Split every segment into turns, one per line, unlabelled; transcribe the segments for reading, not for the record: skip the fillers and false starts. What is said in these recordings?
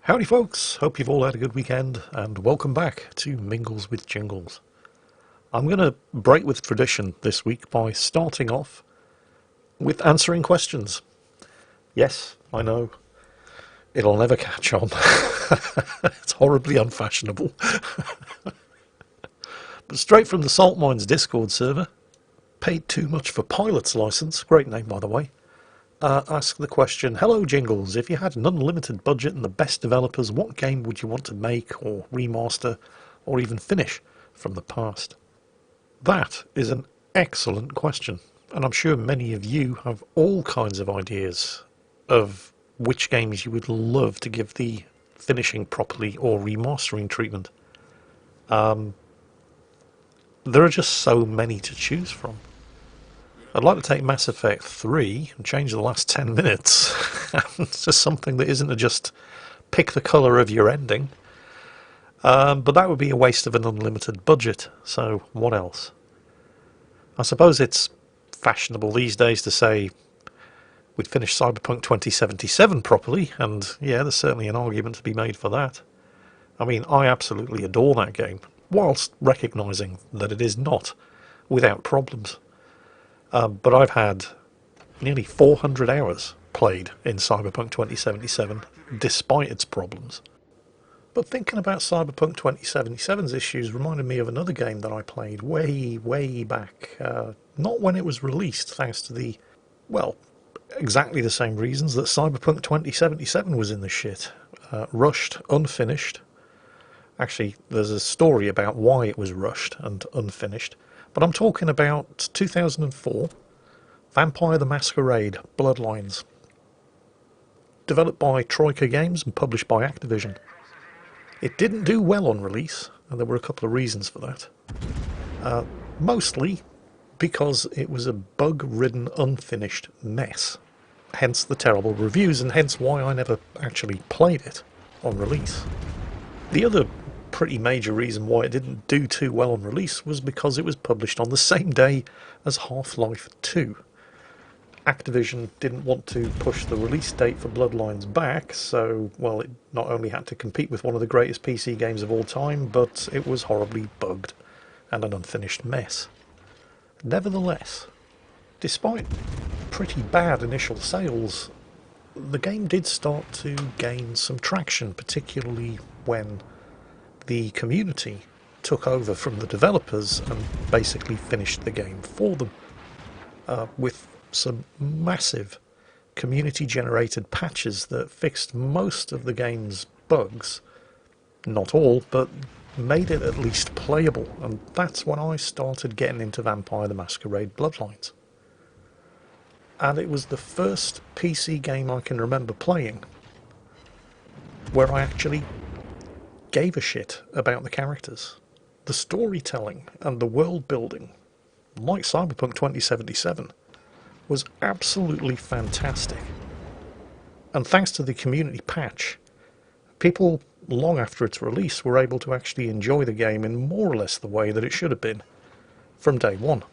Howdy folks, hope you've all had a good weekend and welcome back to Mingles with Jingles. I'm going to break with tradition this week by starting off with answering questions. Yes, I know, it'll never catch on. It's horribly unfashionable. But straight from the Salt Mines Discord server, paid too much for pilot's license, great name by the way. Ask the question, hello Jingles, if you had an unlimited budget and the best developers, what game would you want to make or remaster or even finish from the past? That is an excellent question, and I'm sure many of you have all kinds of ideas of which games you would love to give the finishing properly or remastering treatment. There are just so many to choose from. I'd like to take Mass Effect 3 and change the last 10 minutes to something that isn't just pick the colour of your ending. But that would be a waste of an unlimited budget, so what else? I suppose it's fashionable these days to say we'd finish Cyberpunk 2077 properly, and yeah, there's certainly an argument to be made for that. I mean, I absolutely adore that game, whilst recognising that it is not without problems. But I've had nearly 400 hours played in Cyberpunk 2077, despite its problems. But thinking about Cyberpunk 2077's issues reminded me of another game that I played way back. Not when it was released, thanks to the, well, exactly the same reasons that Cyberpunk 2077 was in the shit. Rushed, unfinished. Actually, there's a story about why it was rushed and unfinished. But I'm talking about 2004, Vampire the Masquerade, Bloodlines. Developed by Troika Games and published by Activision. It didn't do well on release, and there were a couple of reasons for that. Mostly because it was a bug-ridden, unfinished mess. Hence the terrible reviews, and hence why I never actually played it on release. The other pretty major reason why it didn't do too well on release was because it was published on the same day as Half-Life 2. Activision didn't want to push the release date for Bloodlines back, so, well, it not only had to compete with one of the greatest PC games of all time, but it was horribly bugged and an unfinished mess. Nevertheless, despite pretty bad initial sales, the game did start to gain some traction, particularly when the community took over from the developers and basically finished the game for them with some massive community-generated patches that fixed most of the game's bugs. Not all, but made it at least playable, and that's when I started getting into Vampire the Masquerade Bloodlines. And it was the first PC game I can remember playing where I actually gave a shit about the characters. The storytelling and the world building, like Cyberpunk 2077, was absolutely fantastic. And thanks to the community patch, people long after its release were able to actually enjoy the game in more or less the way that it should have been from day one.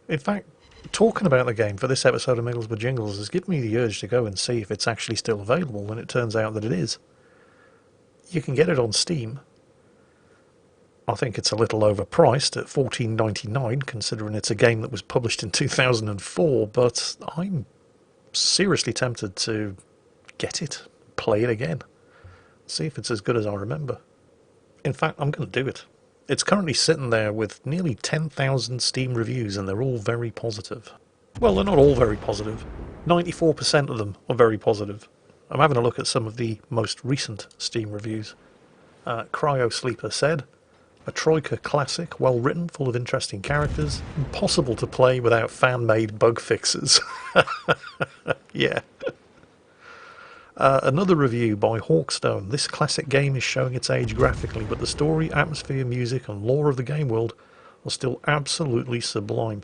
In fact, talking about the game for this episode of Mingles with Jingles has given me the urge to go and see if it's actually still available, and it turns out that it is. You can get it on Steam. I think it's a little overpriced at $14.99, considering it's a game that was published in 2004, but I'm seriously tempted to get it, play it again, see if it's as good as I remember. In fact, I'm going to do it. It's currently sitting there with nearly 10,000 Steam reviews, and they're all very positive. Well, they're not all very positive. 94% of them are very positive. I'm having a look at some of the most recent Steam reviews. Cryo Sleeper said, a Troika classic, well written, full of interesting characters, impossible to play without fan-made bug fixes. Yeah. Another review by Hawkstone. This classic game is showing its age graphically, but the story, atmosphere, music and lore of the game world are still absolutely sublime.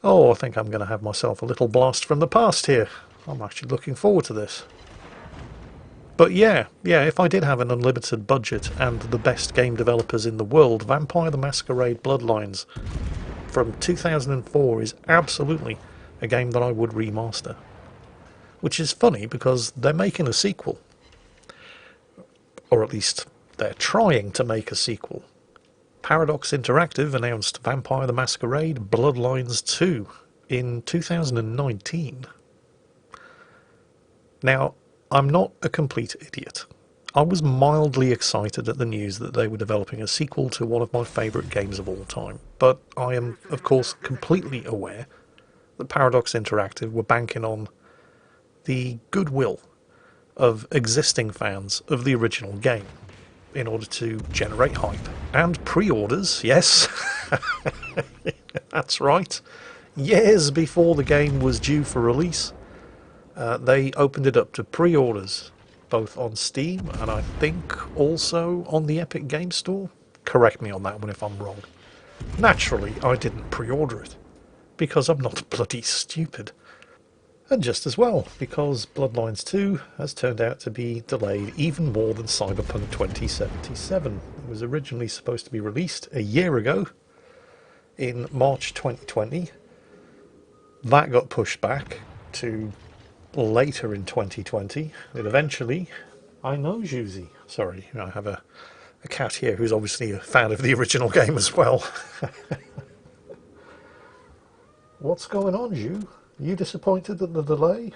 Oh, I think I'm going to have myself a little blast from the past here. I'm actually looking forward to this. But yeah, if I did have an unlimited budget and the best game developers in the world, Vampire the Masquerade Bloodlines from 2004 is absolutely a game that I would remaster. Which is funny because they're making a sequel. or at least they're trying to make a sequel. Paradox Interactive announced Vampire the Masquerade Bloodlines 2 in 2019. Now, I'm not a complete idiot. I was mildly excited at the news that they were developing a sequel to one of my favourite games of all time, but I am, of course, completely aware that Paradox Interactive were banking on the goodwill of existing fans of the original game in order to generate hype and pre-orders. Yes, that's right. Years before the game was due for release, they opened it up to pre-orders, both on Steam and I think also on the Epic Game Store. Correct me on that one if I'm wrong. Naturally, I didn't pre-order it, because I'm not bloody stupid. And just as well, because Bloodlines 2 has turned out to be delayed even more than Cyberpunk 2077. It was originally supposed to be released a year ago, in March 2020. That got pushed back to later in 2020. It eventually... I know, Juicy. Sorry, I have a cat here who's obviously a fan of the original game as well. What's going on, Ju? Are you disappointed at the delay?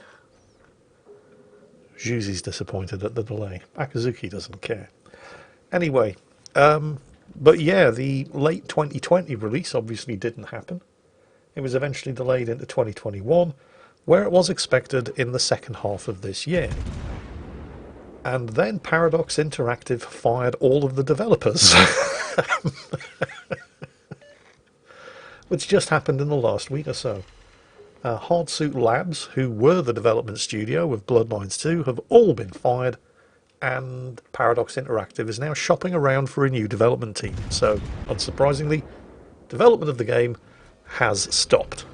Juicy's disappointed at the delay. Akazuki doesn't care. Anyway, but yeah, the late 2020 release obviously didn't happen. It was eventually delayed into 2021, where it was expected in the second half of this year. And then Paradox Interactive fired all of the developers. Which just happened in the last week or so. Hardsuit Labs, who were the development studio of Bloodlines 2, have all been fired, and Paradox Interactive is now shopping around for a new development team. So, unsurprisingly, development of the game has stopped.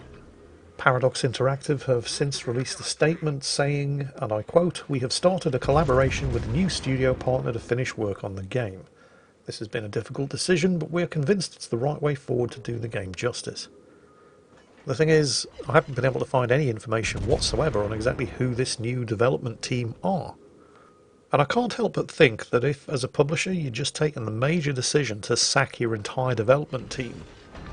Paradox Interactive have since released a statement saying, and I quote, "We have started a collaboration with a new studio partner to finish work on the game. This has been a difficult decision, but we are convinced it's the right way forward to do the game justice." The thing is, I haven't been able to find any information whatsoever on exactly who this new development team are. And I can't help but think that if, as a publisher, you'd just taken the major decision to sack your entire development team,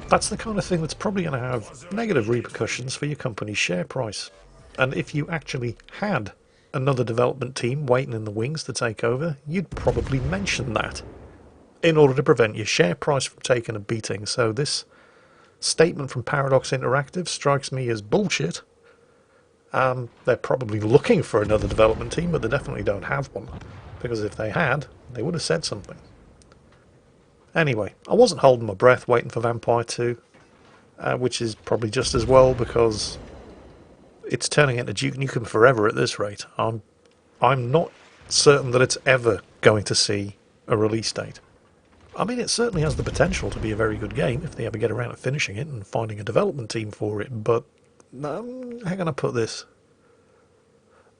that's the kind of thing that's probably going to have negative repercussions for your company's share price. And if you actually had another development team waiting in the wings to take over, you'd probably mention that in order to prevent your share price from taking a beating. So this statement from Paradox Interactive strikes me as bullshit. They're probably looking for another development team, but they definitely don't have one, because if they had, they would have said something. Anyway, I wasn't holding my breath waiting for Vampire 2, which is probably just as well, because it's turning into Duke Nukem Forever at this rate. I'm not certain that it's ever going to see a release date. I mean, it certainly has the potential to be a very good game if they ever get around to finishing it and finding a development team for it, but how can I put this?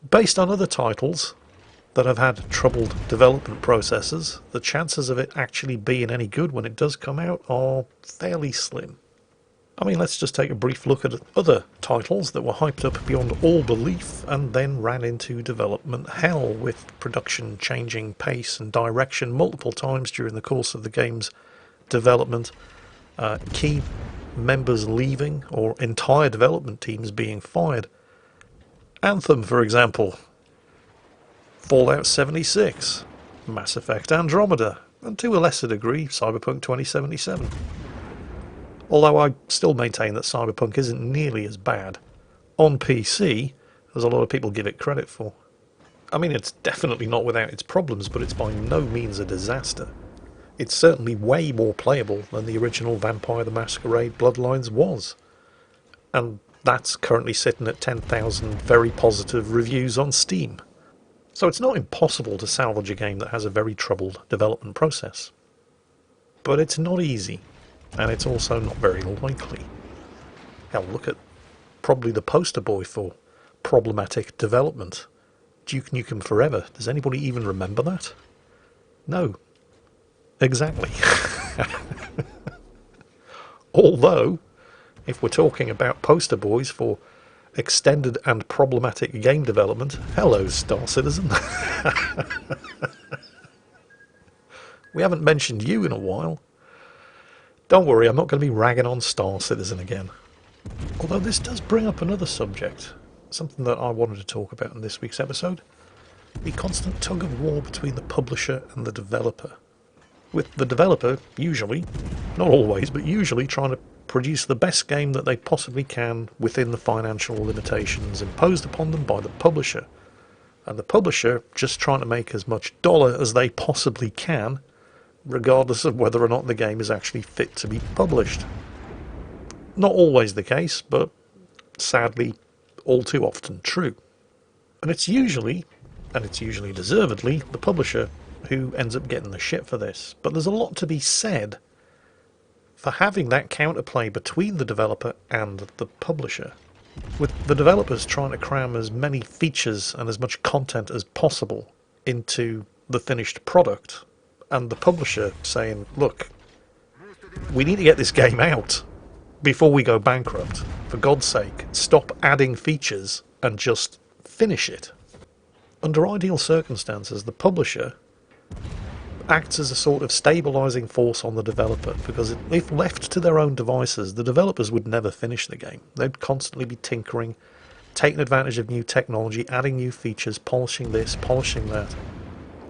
Based on other titles that have had troubled development processes, the chances of it actually being any good when it does come out are fairly slim. I mean, let's just take a brief look at other titles that were hyped up beyond all belief and then ran into development hell, with production changing pace and direction multiple times during the course of the game's development, key members leaving or entire development teams being fired. Anthem, for example, Fallout 76, Mass Effect Andromeda, and to a lesser degree, Cyberpunk 2077. Although I still maintain that Cyberpunk isn't nearly as bad on PC as a lot of people give it credit for. I mean, it's definitely not without its problems, but it's by no means a disaster. It's certainly way more playable than the original Vampire the Masquerade Bloodlines was. And that's currently sitting at 10,000 very positive reviews on Steam. So it's not impossible to salvage a game that has a very troubled development process. But it's not easy. And it's also not very likely. Hell, look at probably the poster boy for problematic development, Duke Nukem Forever. Does anybody even remember that? No. Exactly. Although, if we're talking about poster boys for extended and problematic game development, hello, Star Citizen. We haven't mentioned you in a while. Don't worry, I'm not going to be ragging on Star Citizen again. Although this does bring up another subject, something that I wanted to talk about in this week's episode. The constant tug of war between the publisher and the developer. With the developer usually, not always, but usually trying to produce the best game that they possibly can within the financial limitations imposed upon them by the publisher. And the publisher just trying to make as much dollar as they possibly can, regardless of whether or not the game is actually fit to be published. Not always the case, but sadly all too often true. And it's usually deservedly, the publisher who ends up getting the shit for this. But there's a lot to be said for having that counterplay between the developer and the publisher. With the developers trying to cram as many features and as much content as possible into the finished product, and the publisher saying, look, we need to get this game out before we go bankrupt. For God's sake, stop adding features and just finish it. Under ideal circumstances, the publisher acts as a sort of stabilising force on the developer, because if left to their own devices, the developers would never finish the game. They'd constantly be tinkering, taking advantage of new technology, adding new features, polishing this, polishing that.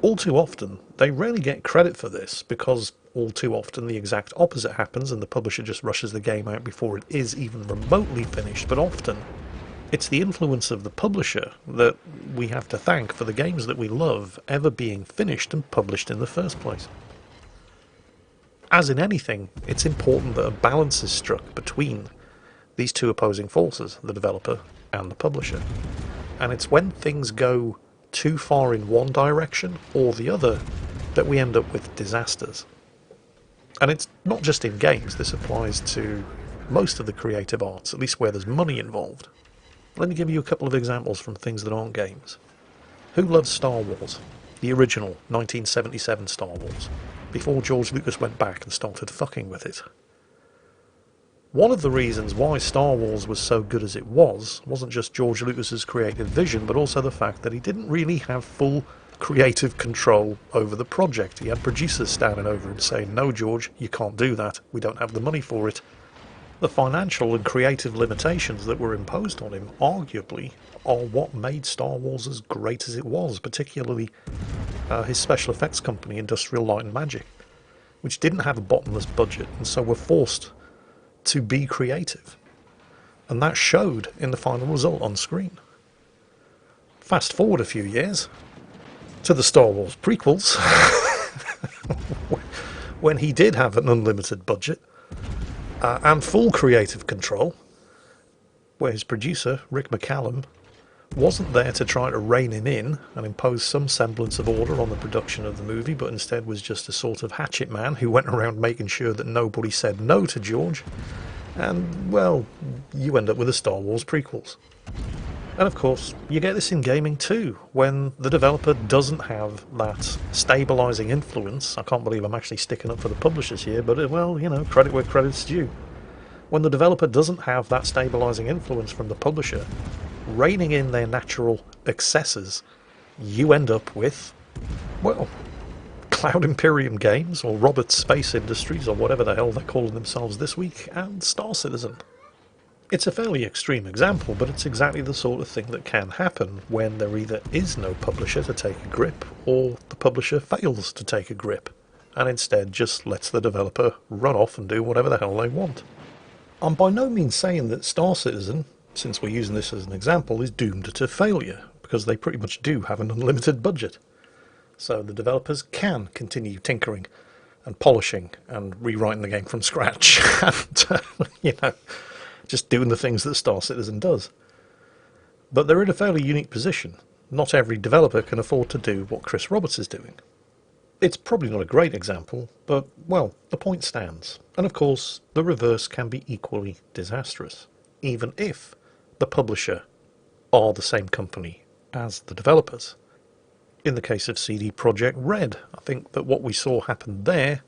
All too often, they rarely get credit for this, because all too often the exact opposite happens and the publisher just rushes the game out before it is even remotely finished. But often, it's the influence of the publisher that we have to thank for the games that we love ever being finished and published in the first place. As in anything, it's important that a balance is struck between these two opposing forces, the developer and the publisher. And it's when things go too far in one direction or the other that we end up with disasters. And it's not just in games, this applies to most of the creative arts, at least where there's money involved. Let me give you a couple of examples from things that aren't games. Who loves Star Wars? The original 1977 Star Wars, before George Lucas went back and started fucking with it. One of the reasons why Star Wars was so good as it wasn't just George Lucas's creative vision, but also the fact that he didn't really have full creative control over the project. He had producers standing over him saying, no George, you can't do that, we don't have the money for it. The financial and creative limitations that were imposed on him, arguably, are what made Star Wars as great as it was, particularly his special effects company, Industrial Light and Magic, which didn't have a bottomless budget, and so were forced to be creative. And that showed in the final result on screen. Fast forward a few years to the Star Wars prequels, when he did have an unlimited budget, and full creative control, where his producer, Rick McCallum, wasn't there to try to rein him in and impose some semblance of order on the production of the movie, but instead was just a sort of hatchet man who went around making sure that nobody said no to George. And, well, you end up with the Star Wars prequels. And of course, you get this in gaming too, when the developer doesn't have that stabilising influence. I can't believe I'm actually sticking up for the publishers here, but, well, you know, credit where credit's due. When the developer doesn't have that stabilising influence from the publisher, reining in their natural excesses, you end up with, well, Cloud Imperium Games, or Roberts Space Industries, or whatever the hell they're calling themselves this week, and Star Citizen. It's a fairly extreme example, but it's exactly the sort of thing that can happen when there either is no publisher to take a grip, or the publisher fails to take a grip, and instead just lets the developer run off and do whatever the hell they want. I'm by no means saying that Star Citizen, since we're using this as an example, is doomed to failure, because they pretty much do have an unlimited budget. So the developers can continue tinkering and polishing and rewriting the game from scratch and, just doing the things that Star Citizen does. But they're in a fairly unique position. Not every developer can afford to do what Chris Roberts is doing. It's probably not a great example, but, well, the point stands. And of course, the reverse can be equally disastrous, even if the publisher are the same company as the developers. In the case of CD Projekt Red, I think that what we saw happen there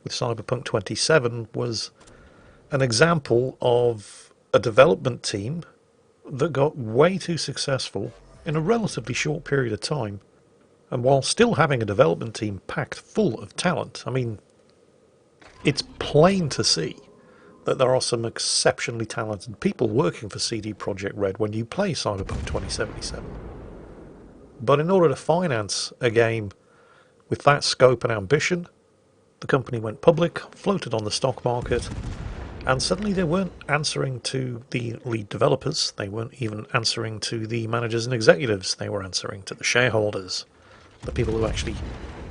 with Cyberpunk 27 was an example of a development team that got way too successful in a relatively short period of time And while still having a development team packed full of talent, I mean, it's plain to see that there are some exceptionally talented people working for CD Projekt Red when you play Cyberpunk 2077. But in order to finance a game with that scope and ambition, the company went public, floated on the stock market, and suddenly they weren't answering to the lead developers, they weren't even answering to the managers and executives, they were answering to the shareholders, the people who actually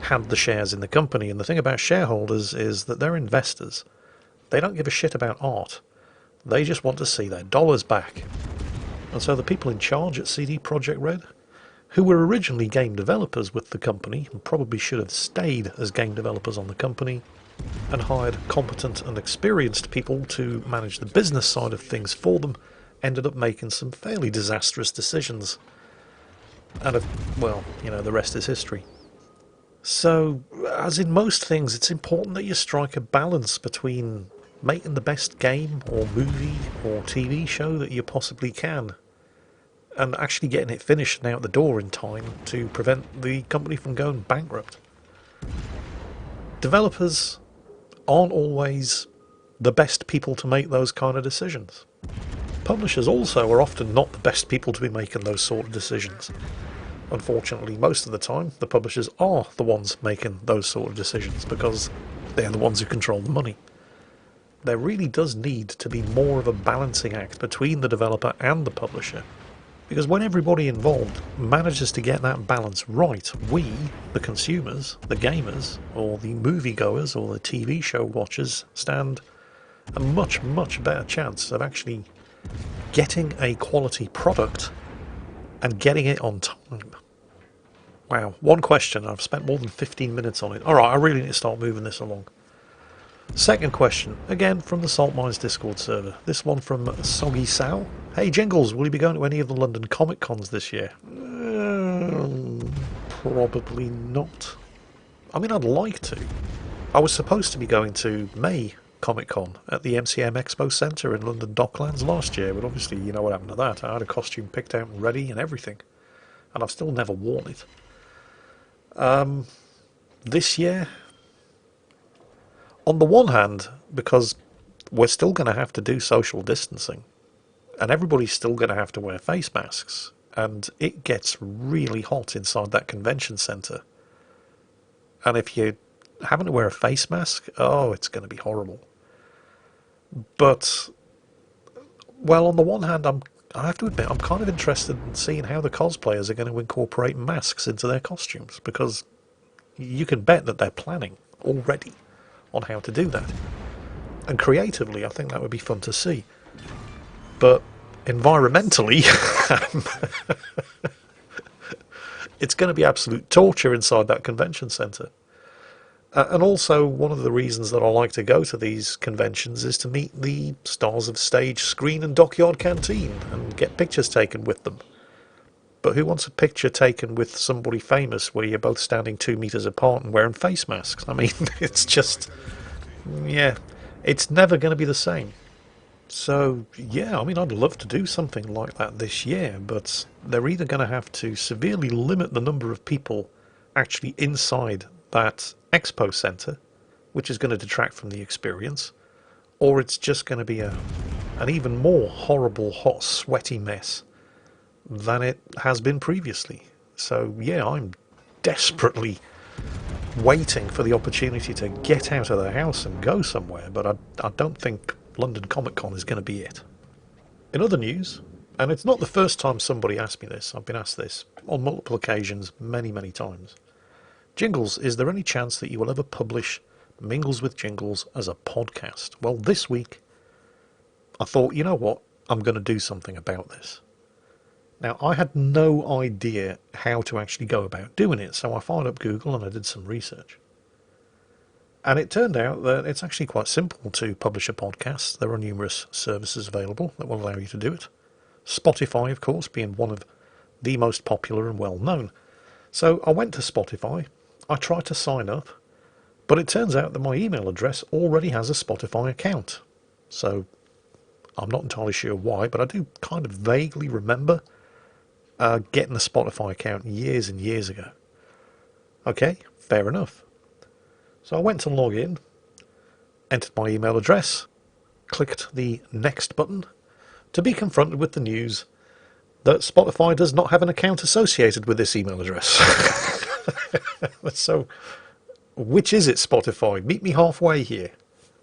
had the shares in the company. And the thing about shareholders is that they're investors. They don't give a shit about art. They just want to see their dollars back. And so the people in charge at CD Projekt Red, who were originally game developers with the company and probably should have stayed as game developers on the company, and hired competent and experienced people to manage the business side of things for them, ended up making some fairly disastrous decisions. And, well, you know, the rest is history. So, as in most things, it's important that you strike a balance between making the best game or movie or TV show that you possibly can, and actually getting it finished and out the door in time to prevent the company from going bankrupt. Developers aren't always the best people to make those kind of decisions. Publishers also are often not the best people to be making those sort of decisions. Unfortunately, most of the time, the publishers are the ones making those sort of decisions because they're the ones who control the money. There really does need to be more of a balancing act between the developer and the publisher, because when everybody involved manages to get that balance right, we, the consumers, the gamers, or the moviegoers, or the TV show watchers, stand a much, much better chance of actually getting a quality product and getting it on time. Wow, one question. I've spent more than 15 minutes on it. Alright, I really need to start moving this along. Second question, again from the Salt Mines Discord server. This one from Soggy Sal. Hey Jingles, will you be going to any of the London Comic Cons this year? Probably not. I mean, I'd like to. I was supposed to be going to May Comic Con at the MCM Expo Centre in London Docklands last year, but obviously you know what happened to that. I had a costume picked out and ready and everything, and I've still never worn it. This year, on the one hand, because we're still going to have to do social distancing, and everybody's still going to have to wear face masks, and it gets really hot inside that convention centre. And if you're having to wear a face mask, oh, it's going to be horrible. But, well, on the one hand, I have to admit, I'm kind of interested in seeing how the cosplayers are going to incorporate masks into their costumes, because you can bet that they're planning already on how to do that. And creatively, I think that would be fun to see. But environmentally, it's going to be absolute torture inside that convention centre. And also, one of the reasons that I like to go to these conventions is to meet the stars of stage, screen and Dockyard Canteen and get pictures taken with them. But who wants a picture taken with somebody famous where you're both standing 2 metres apart and wearing face masks? I mean, it's just, yeah, it's never going to be the same. So, yeah, I mean, I'd love to do something like that this year, but they're either going to have to severely limit the number of people actually inside that expo centre, which is going to detract from the experience, or it's just going to be an even more horrible, hot, sweaty mess than it has been previously. So, yeah, I'm desperately waiting for the opportunity to get out of the house and go somewhere, but I don't think London Comic Con is going to be it. In other news, and it's not the first time somebody asked me this, I've been asked this on multiple occasions, many, many times. Jingles, is there any chance that you will ever publish Mingles with Jingles as a podcast? Well, this week, I thought, you know what, I'm going to do something about this. Now, I had no idea how to actually go about doing it, so I fired up Google and I did some research. And it turned out that it's actually quite simple to publish a podcast. There are numerous services available that will allow you to do it. Spotify, of course, being one of the most popular and well-known. So I went to Spotify, I tried to sign up, but it turns out that my email address already has a Spotify account. So I'm not entirely sure why, but I do kind of vaguely remember getting a Spotify account years and years ago. Okay, fair enough. So I went to log in, entered my email address, clicked the next button, to be confronted with the news that Spotify does not have an account associated with this email address. So, which is it, Spotify? Meet me halfway here.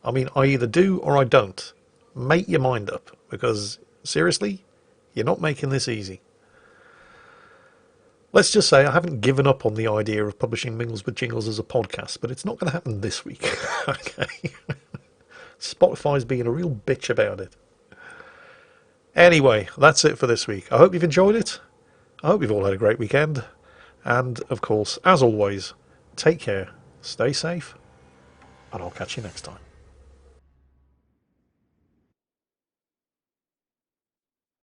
I mean, I either do or I don't. Make your mind up, because seriously, you're not making this easy. Let's just say I haven't given up on the idea of publishing Mingles with Jingles as a podcast, but it's not going to happen this week. Okay. Spotify's being a real bitch about it. Anyway, that's it for this week. I hope you've enjoyed it. I hope you've all had a great weekend. And, of course, as always, take care, stay safe, and I'll catch you next time.